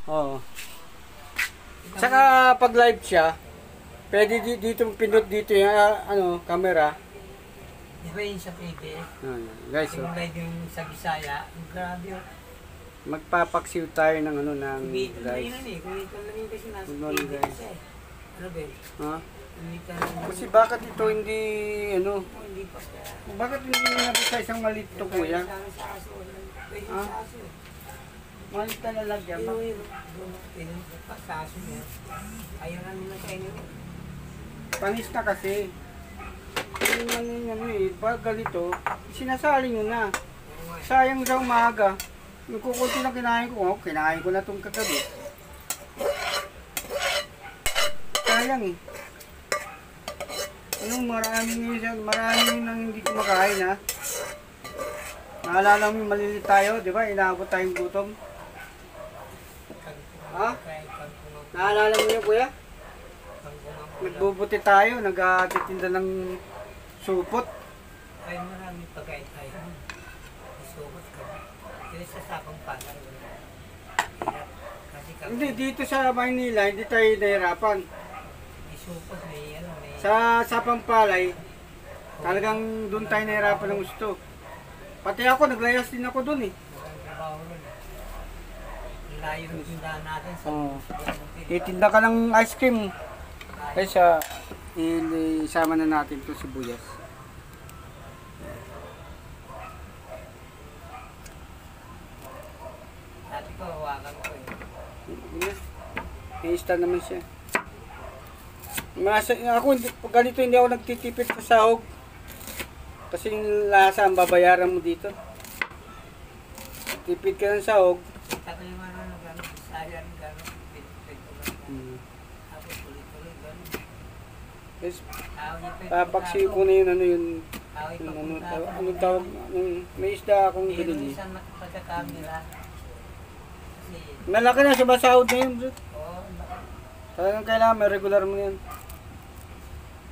Oo. Saka pag live siya, pwede dito pindot dito yung camera. Di ba yun sa TV? Guys, Yung live yung sa Bisaya, grabe yun. magpapaksiw tayo ng ng Kumita na guys. yun kumita na yun kasi nasa Good morning, TV guys. kasi. Ano ba yun? Ha? Kumita na yun. Kasi bakit ito hindi Hindi pa kaya. bakit hindi nabot sa isang maliit to kuya? Sa aso. Pwede Ha? sa aso. Maliit na lalagyan ba? Pwede sa aso niya. Ayaw na nila kainin yun. Panis na kasi. Pag ganito, sinasali nyo na. Sayang sa umaga. Yung kukunti na kinain ko, kinain ko na itong kagabi. Sayang eh. Maraming nang hindi kumakain ha. Naalala mo yung malilit tayo, di ba? Inaabot tayong gutom. Ha? Naalala mo yun kuya? Nagbubuti tayo, nagtitinda ng supot. Ay, marami pagkain tayo. Isupot ka. Kaya sa sapang palay. Hindi, dito sa Maynila, hindi tayo nahirapan. Isupot, may Sa Pampalay, talagang doon tayo nahirapan ng gusto. Pati ako, naglayas din ako doon eh. trabaho rin. Layo ng tindahan natin sa Titinda ka ng ice cream. Kaya isama na natin ito sibuyas. dati ko, hawakan ko eh. I-install naman siya. Ako, pag ganito hindi ako nagtitipid sa sahog. Kasi yung lasa ang babayaran mo dito. Tipid ka ng sahog. Tatay mo ano, gano'n, sayang gano'n, pinipid ko lang. Tapos tuloy-tuloy gano'n. Yes. Papaksiw ko na yun, anong tawag, may isda akong binili. Isang pagkakamila. Kasi, Malaki na sa basahod na yun, bro. oo, Talagang kailangan may regular mo yan.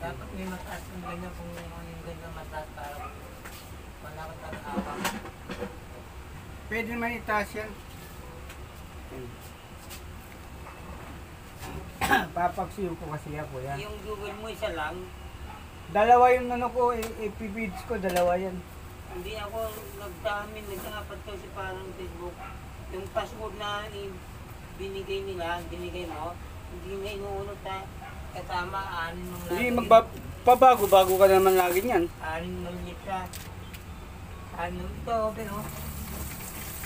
dapat may mataas ng ganyan kung ano yung ganyan mataas para wala ko tag-awang. Pwede naman itaas yan. Papaksiw ko kasi ako yan. Yung Google mo isa lang, Dalawa yung ko, ipibits ko, dalawa yan. hindi ako nagdapat ko si parang Facebook. Yung password na binigay nila, binigay mo, hindi na inuunod na kasama, anin mong Hindi, pabago-bago ka naman lagi niyan. anin mong siya. Anin ito, pero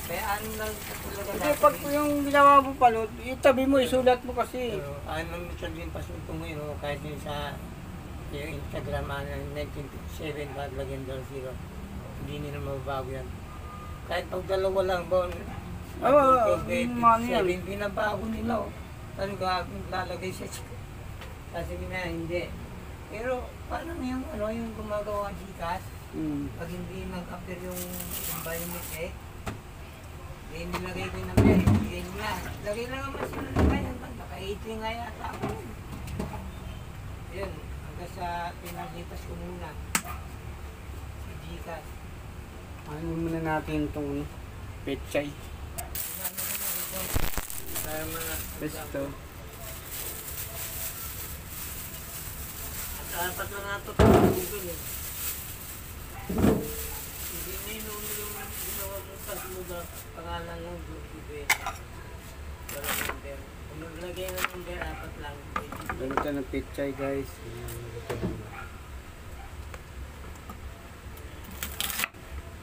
kaya anin lang sa talaga Hindi, pag yung ginawa mo palot, itabi mo, isulat mo kasi. pero anin mong siya din password ko ngayon, kahit din sa yung Instagram, 1957, lagyan doon 0. Hindi nila mababago yan. Kahit pag dalawa lang ba, yan. binabago nila. Ano ka, lalagay sa kasi na hindi. Pero paano yung yung gumagawa Gcash, pag hindi nag-appear yung biometric, hindi nilagay ko yung number, ibigay nila. Lagay lang naman sila na kaya, naka-80 nga yata ako. Yun, hanggang sa pinalipas ko muna. Si Gcash. Ano muna natin itong pechay. Para mga Besto. dapat na nga ito sa Google eh. Hindi na yung ginawa mo sa pangalan ng Google. Wala number. Kung naglagay ng number, apat lang. Ganito ng pechay guys.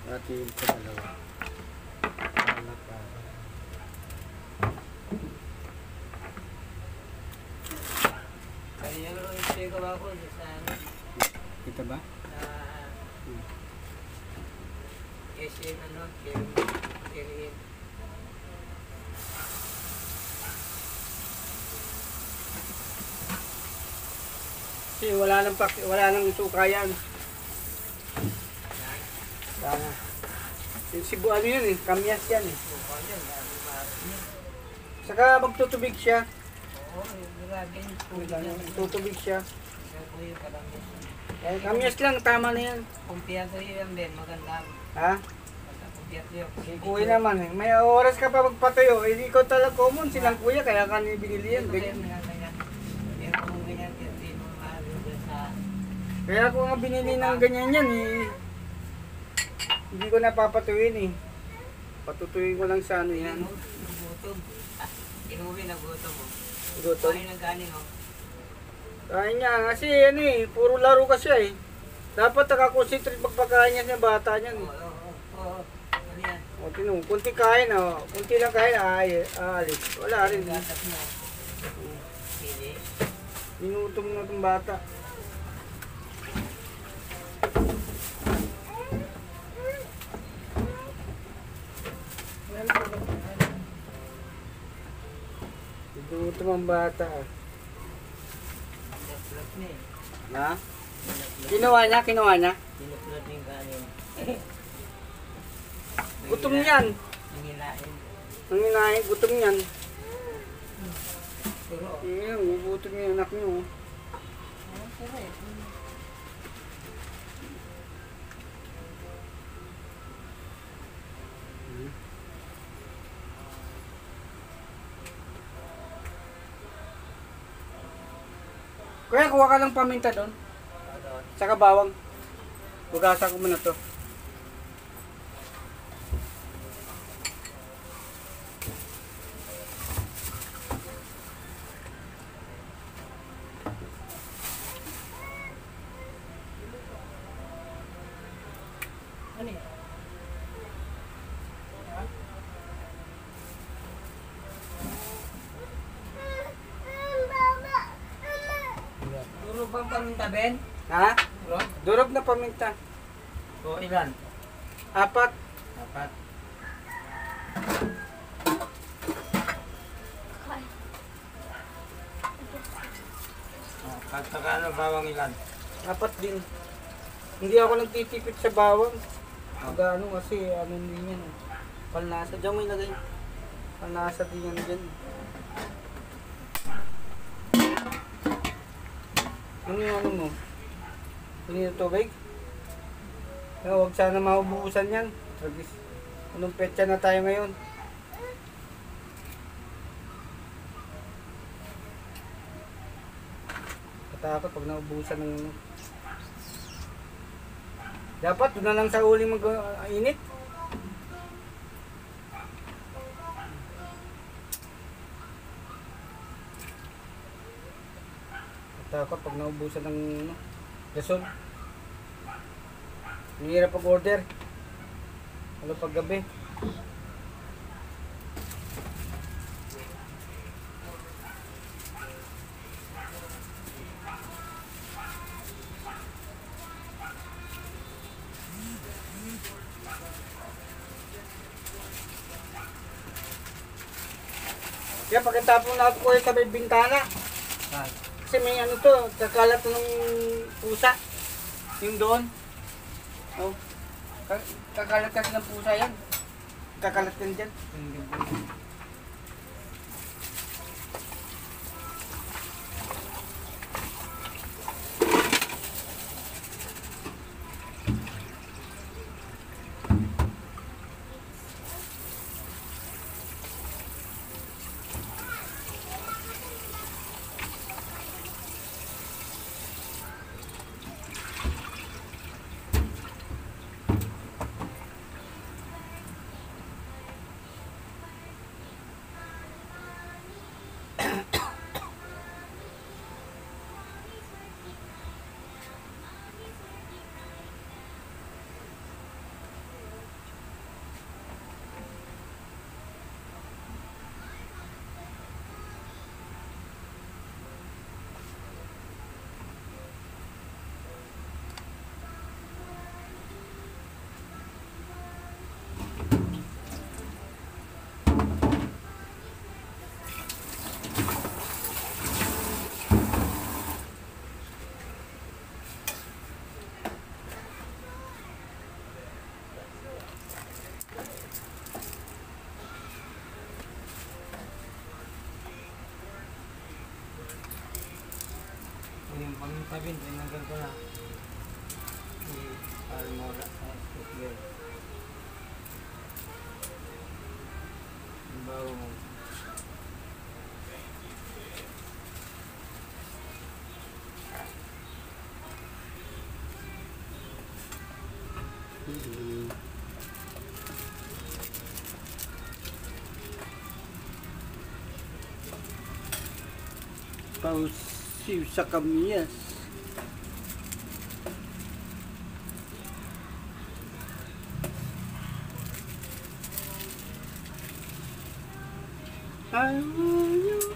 Dati yung sa dalawa. Kaya yung ipagawa ko sa Kita ba? SM Kerin. Kasi wala nang sukayan. Sana. Yung Cebu yan eh, kamyas yan eh. Saka magtutubig siya. Oo, grabe yung Tutubig siya. yung Kamyas lang, tama na yan. Kumpiyato yun din, maganda. Ha? Si kuya naman eh. May oras ka pa magpatayo. Eh, ikaw talaga common. Silang kuya, kaya ka binili yan. Ganyan. Kaya ako nga binili ng ganyan yan eh. Hindi ko napapatuyin eh. Patutuyin ko lang sa ano yan. Gutom. Inuwi na gutom mo. Gutom. Kain ng kanin mo. Kain niya. Kasi ano eh, puro laro kasi eh. Dapat nakakonsentrate magpakain niya sa bata niyan eh. Oo. Ano yan? O tinong, kunti kain o. Kunti lang kain, aalis. Wala rin. Gatas mo. Pili. Minutom na itong bata. Minutom ang bata. Pinuplat niya eh. Ha? Kinuha niya? Pinuplat yung kanin. Gutom yan. Nangilain. Ang inahin, gutom yan. Pero, Iyan, gugutom yung anak niyo. pero eh. Kuya, kuha ka ng paminta doon. Saka bawang. Bugasan ko muna to. Ano yan? Durog bang paminta, Ben? Ha? Durog? Durog na paminta. O ilan? 4. 4. Pagkakano bawang ilan? 4 din. Hindi ako nagtitipid sa bawang. Ano kasi, ano din yan. Palnasa. Diyan mo ilagay. Palnasa din yan dyan. Ano yung ano mo? Ano yung tubig? Huwag sana maubusan yan. Anong petsa na tayo ngayon? Katakot pag naubusan ng ano. Dapat doon na lang sa uling mag-init. Katakot pag naubusan ng ano, gasol. Mahirap pag-order. Ano pag gabi? Kaya pagkatapos na ako sa may bintana. Kasi may ano to, kakalat ng pusa. Yung doon. Oh. Kakalat kasi ng pusa yan. Kakalat yan dyan. Yung pangtabin, tinanggal ko na. Almora sa footwear. bago mo. Pausiw sa kamyas. Ayaw.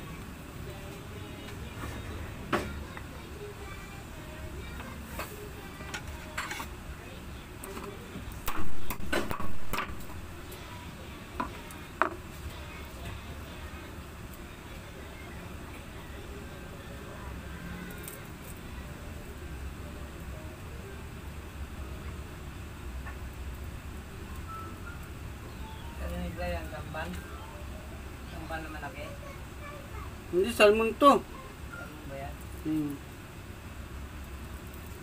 Ano nila yan? Gamban? Gamban na malaki? Hindi, salmon to. Ano ba yan?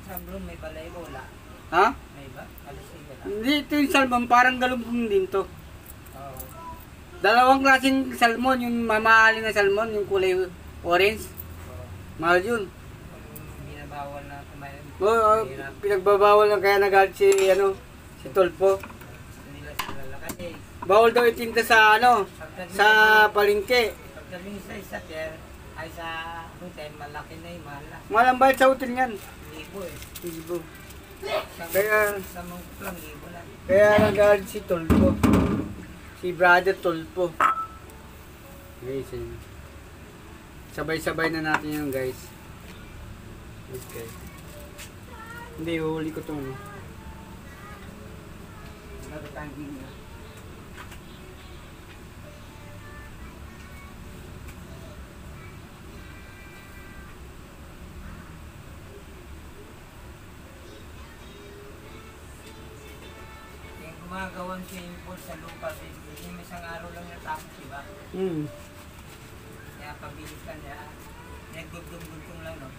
Sa Blue may balay ba? Wala. Ha? May ba? Kalisay wala. Hindi, ito yung salmon. Parang galunggong din to. Oo. Dalawang klaseng salmon. Yung mamahalin na salmon, yung kulay orange. Oo. Mahal yun. Kung binabawal na kumain. Pinagbabawal lang kaya nagalit si, si Tolpo. Gusto nila sila kasi Bawal daw itinda sa, sa palengke. pagdating sa isa pier ay sa hotel malaki na yung mahal na. Mahal ang bayad sa hotel yan. Libo eh. Libo. Sa Kaya- sa mangkok lang libo lang. Kaya nagalit si Tolpo. Si brother Tolpo. Guys, sabay-sabay na natin yun, guys. Okay. Hindi, huli ko to. Natatangin na. Yung gumagawan siya yung pool sa lupa, hindi may isang araw lang natapos, diba? Kaya pabilis ka niya, nagdugtong-dugtong lang, no?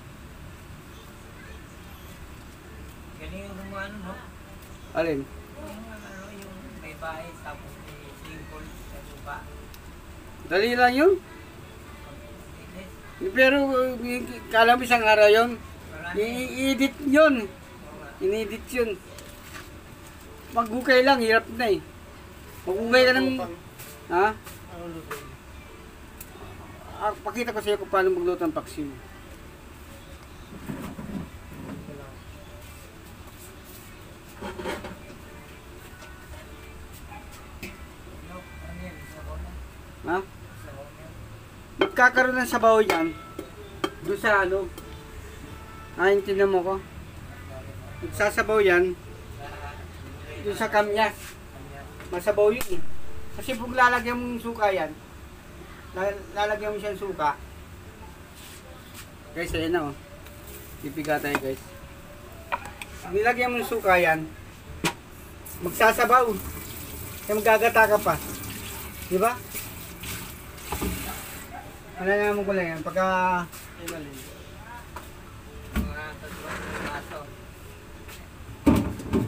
Galing yung gumawa, no? Alin? Yung may bahay, tapos may swimming pool sa lupa. Dali lang yun. Pero, kala mo isang araw yun. Marami. I-edit yun. In-edit yun. Maghukay lang, hirap na eh. Maghukay ka ng... Ha? Pakita ko sa iyo kung paano magluto ng paksiw. No, ano yan? Sabaw na. Ha? Sabaw na. Magkakaroon ng sabaw yan. Doon sa intindihan mo ko. Magsasabaw yan. Doon sa kamyas. Masabaw yun eh. Kasi kung lalagyan mo yung suka yan, lalagyan mo siya ng suka. Guys, ayan na oh. Pipiga tayo guys. Pag nilagyan mo yung suka yan, magsasabaw. Kaya magagata ka pa. Di ba? Malalaman ko lang yan. Pagka... Mga tatlong baso.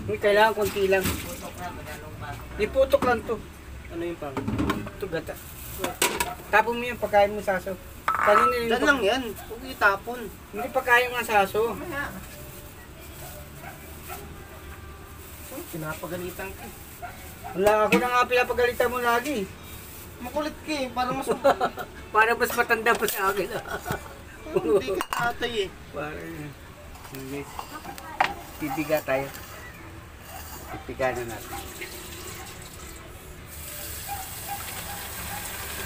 Kailangan konti lang. Putok na, magalong baso. Iputok lang to. Ano yung pang? Ito gata. Tapon mo yung pagkain mo saso. Kanina yung Dan lang yan. Huwag itapon. Hindi pagkain nga saso. Pinapagalitan ka. Wala, ako na nga pinapagalitan mo lagi. Makulit ka eh. Parang mas Para mas matanda pa sa akin. hindi ka tatay eh. Parang... Guys, pipiga tayo. Pipiga na natin.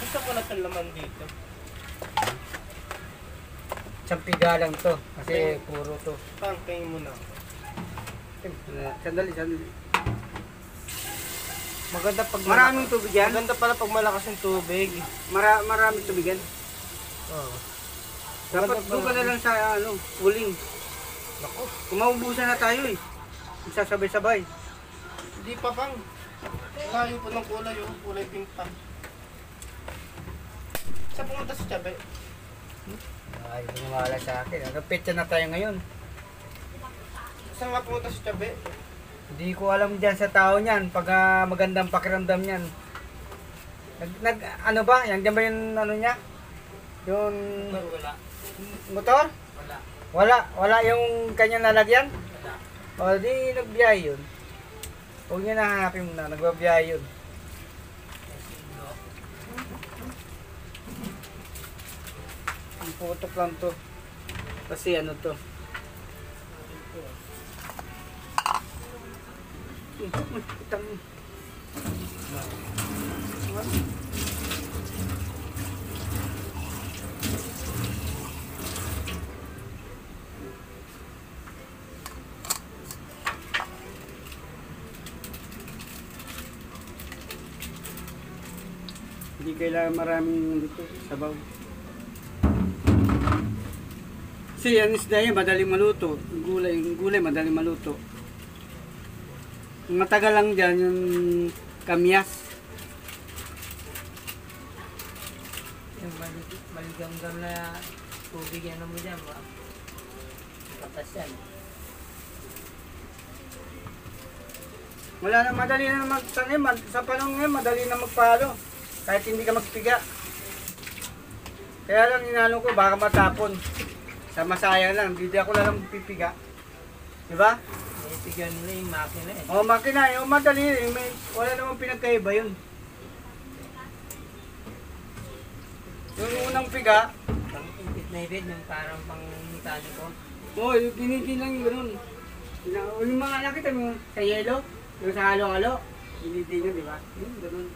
Gusto ko na itong laman dito. Isang piga lang to. Kasi puro to. Pangkain mo na. Sandali. Maganda pag Maraming tubig yan. Maganda pala pag malakas yung tubig. Maraming tubig yan. Oo. Dapat doon ka na lang sa uling. Nako. Kung maubusan na tayo eh. Sasabay-sabay. Hindi pa pang. Layo po ng kulay yung kulay pink pa. Sa pumunta sa Tiyabe. Ay, bumawala sa akin. Petsa na tayo ngayon. Saan nga pumunta sa Tiyabe? Hindi ko alam dyan sa tao niyan. Pag magandang pakiramdam niyan. Ano ba? Yan ba yung ano niya? Yung Pero wala. motor? Wala. Wala yung kanyang lalagyan? Wala. O di nagbiyahe yun. Huwag niya nahanapin mo na, nagbabiyahe yun. Ang putok lang to. Kasi ano to. Itang... Hindi kailangan maraming dito, sabaw. Kasi yan isda yan, madaling maluto. Yung gulay madaling maluto. Ang matagal lang dyan, yung kamyas. Yung maligam-gam na tubig yan mo dyan. Katas yan. Wala na, madali na magtanim. Sa panahon ngayon, madali na magpalo. Kahit hindi ka magpiga. Kaya lang inano ko, baka matapon. Sa masayang lang, hindi ako na lang pipiga. Diba? Bigyan nila yung makina eh. O makina, yung madali, wala namang pinagkaiba yun. Yung unang piga, Pang impit na ibig, yung parang pang mekaniko. yung ginitin lang yung ganun. Yung mga nakita mo, sa yelo, yung sa halo-halo, ginitin yun, di ba? Yung ganun.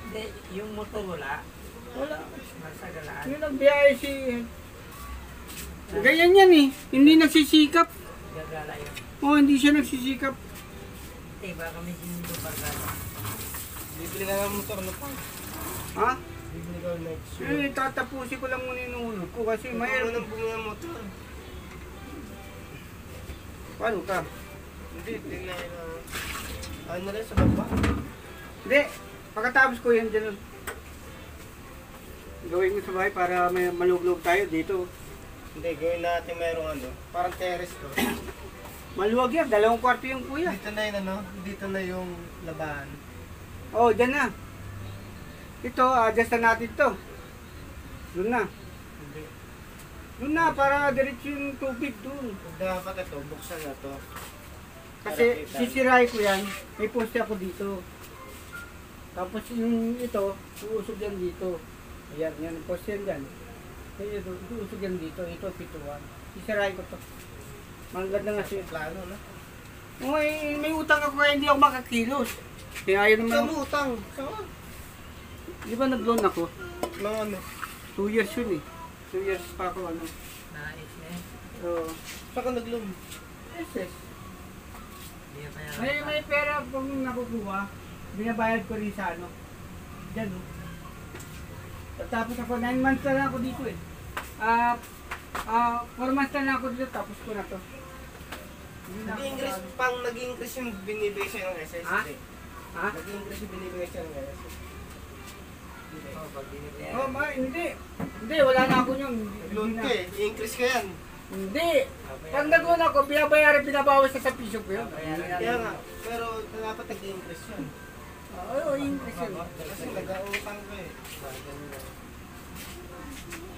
Hindi, yung motor wala. Wala. Nasa galaan. Yung nagbiyahe si... Ganyan yan eh. Hindi nagsisikap. Gagala yun. Hindi siya nagsisikap. Eh, baka may sinundo pagkala. Bibili ka ng motor na pang. Ha? Bibili ka ng next year. Tatapusin ko lang muna yung hulog ko kasi Mayroon mayroon. nang bumili ng motor. Paano ka? Hindi, tingnan na. Ano na rin sa baba? Hindi. Pagkatapos ko yan dyan. Gawin mo sa bahay para may maluglog tayo dito. Hindi, gawin natin mayroong ano. Parang terrace to. Maluwag yan. 2 kwarto yung kuya. Dito na yung ano, dito na yung labahan. Dyan na. Ito, adjust na natin to. Doon na. Hindi. Doon na, para diretso yung tubig doon. Dapat ito, buksan na to. Kasi sisirahin ko yan. May poste ako dito. Tapos yung ito, uusog yan dito. Ayan, yan. Poste yan dyan. Ito, uusog yan dito. Ito, pituan. Sisirahin ko to. Maganda nga siya. Plano na. May utang ako kaya hindi ako makakilos. Kaya ayaw Saan naman. mo utang? Saan? Di ba nag-loan ako? Mga ano? 2 years yun eh. 2 years pa ako ano. Nais na eh. So, Saan ka nag-loan? SS. Hindi na kaya. May pera kung nakukuha. Binabayad ko rin sa ano. Diyan oh. Tapos ako 9 months na lang ako dito eh. 4 months na lang ako dito tapos ko na to. Nag-increase, nag-increase yung binibigay sa'yo ng SS. Ha? Hindi. Ha? Nag-increase yung binibigay sa'yo ng SS. Oh, pag binibigyan. Hindi. Hindi, wala na ako yun. Nag-loan ka eh, i-increase ka yan. Hindi. Pag nag-loan ako, binabawas sa piso ko yun. Kaya nga, pero dapat nag-increase yun. Oo, increase yun. Kasi nag-autang ka eh.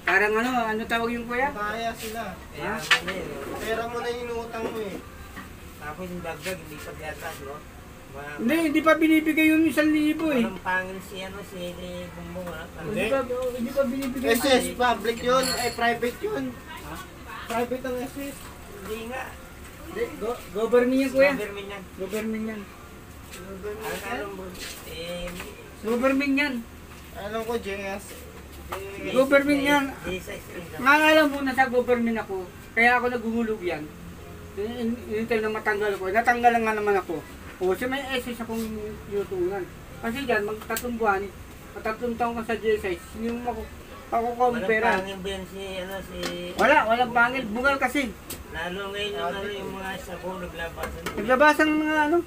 Parang ano tawag yung kuya? Kaya sila. Kaya Ha? ano eh. Pera mo na yung inutang mo eh. Tapos yung dagdag, hindi pa biyatas, no? Hindi pa binibigay yun 1,000 eh. Walang pangil si Bumbong, ha? Hindi pa binibigay. SS, public yun. Ay, private yun. Private ang SS. Hindi nga. Hindi, government yan kuya. Government yan. Government yan. Alam mo, Government yan. Alam ko, JS. Government yan. Jesus rin lang. Nga alam mo, nasa government ako. Kaya ako naguhulog yan. Inintay na matanggal ko. Natanggal nga naman ako. Kasi may SS akong yutungan. Kasi dyan, mag-3 buwan, 3 taong ka sa G6, hindi mo makukuha Walang pera. pangil ba yan si... Walang pangil. Bungal kasi. Lalo ngayon yung mga sabong naglabasan. Naglabasan ng mga ano.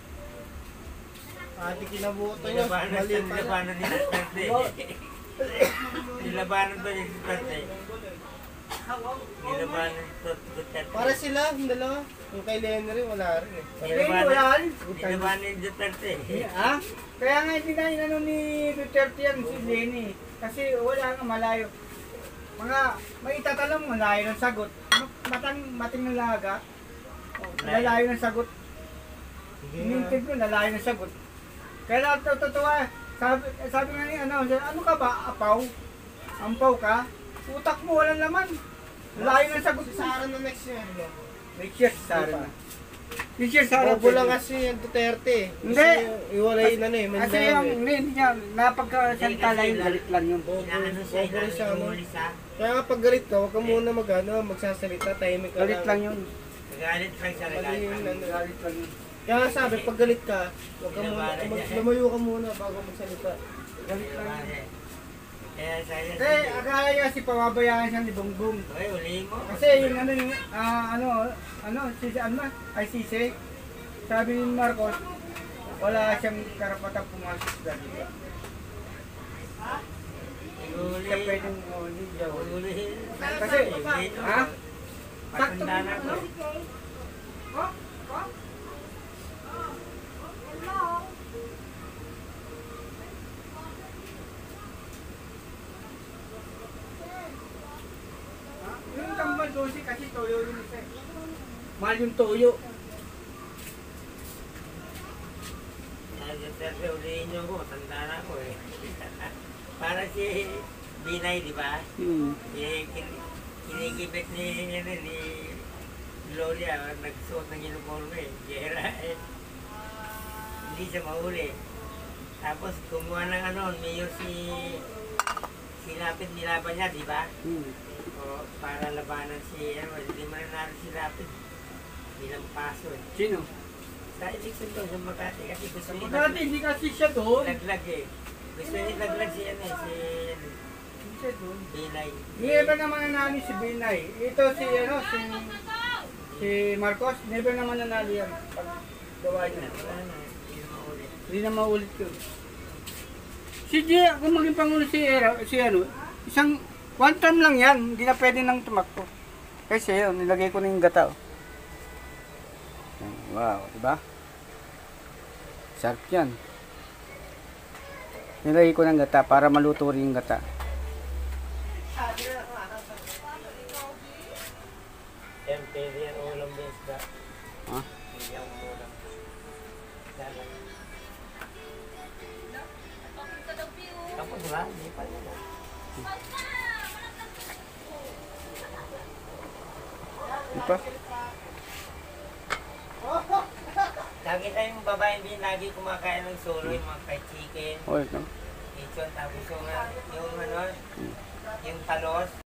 Ate kinabuto nyo. Mali pala. Nilabanan nila. Nilabanan ba yung Duterte? Nilabanan Duterte. Para sila, yung dalawa. Yung kay Lenny rin, wala rin eh. Wala rin. Nilabanan yung Duterte. Ha? Kaya nga hindi na inano ni Duterte yan si Lenny. Kasi wala nga malayo. Mga may itatanong malayo ng sagot. Mating ng laga. Lalayo ng sagot. Inintid ko lalayo ng sagot. Kaya totoo sabi nga ni ano ka ba? Apaw? Ampaw ka? Utak mo walang laman. Lalayo ng sagot. Si Sara na next year. No? Next year Sara na. Next year Sara. Bobo lang kasi yung Duterte. Hindi. Iwalay na eh. Kasi yung hindi niya napagkasalita lang yung galit lang yun. Inaano siya, inaano siya. Kaya kapag galit ka, huwag ka muna magsasalita, tahimik ka Galit lang yun. Nagalit lang siya, nagalit lang. Galit lang yun. Kaya nga sabi, pag galit ka, huwag ka muna, lumayo ka muna bago magsalita. Galit lang yun. Kaya saya Kasi akala niya si pababayaan siya ni Bongbong. Hoy, ulihin mo. Kasi yung si ICC, sabi ni Marcos, wala siyang karapatang pumasok sa dito. Siya pwedeng hindi daw. Ulihin. Kasi, ha? Patanda na ko. Yung tambal dosi kasi toyo yung isa. Mahal yung toyo. Siyempre, ulihin niyo ko. Tanda na ko eh. Para si Binay, di ba? Kinikibit ni Gloria, nagsuot ng uniforme eh. Gera eh. Hindi siya mahuli. Tapos kumuha ng mayor si Lapid, nilaban niya, di ba? O, para labanan hindi mo nanalo si Lapid. Bilang paso eh. Sino? Sa election doon sa Makati, kasi gusto niya Dati hindi kasi siya doon. laglag eh. Gusto niya laglag si Hindi siya doon. Binay. Never naman nanalo si Binay. Ito si Marcos, never naman nanalo yan. Pag gawa niya. Wala na, hindi na maulit. Hindi na maulit yun. Si G, kung maging pangulo isang one term lang yan, hindi na pwede nang tumakbo. Kasi yun, nilagay ko na yung gata. Oh. Wow, diba? Sarap yan. Nilagay ko ng gata para maluto rin yung gata. Yan, pwede yan ulam din isda. Ha? Hindi yan ulam. Dalang. Tapos ba? Hindi pa yun. Di pa? Lagi tayong babae din lagi kumakain ng solo, yung mga fried chicken, Okay, no? lechon, tapos yung talos,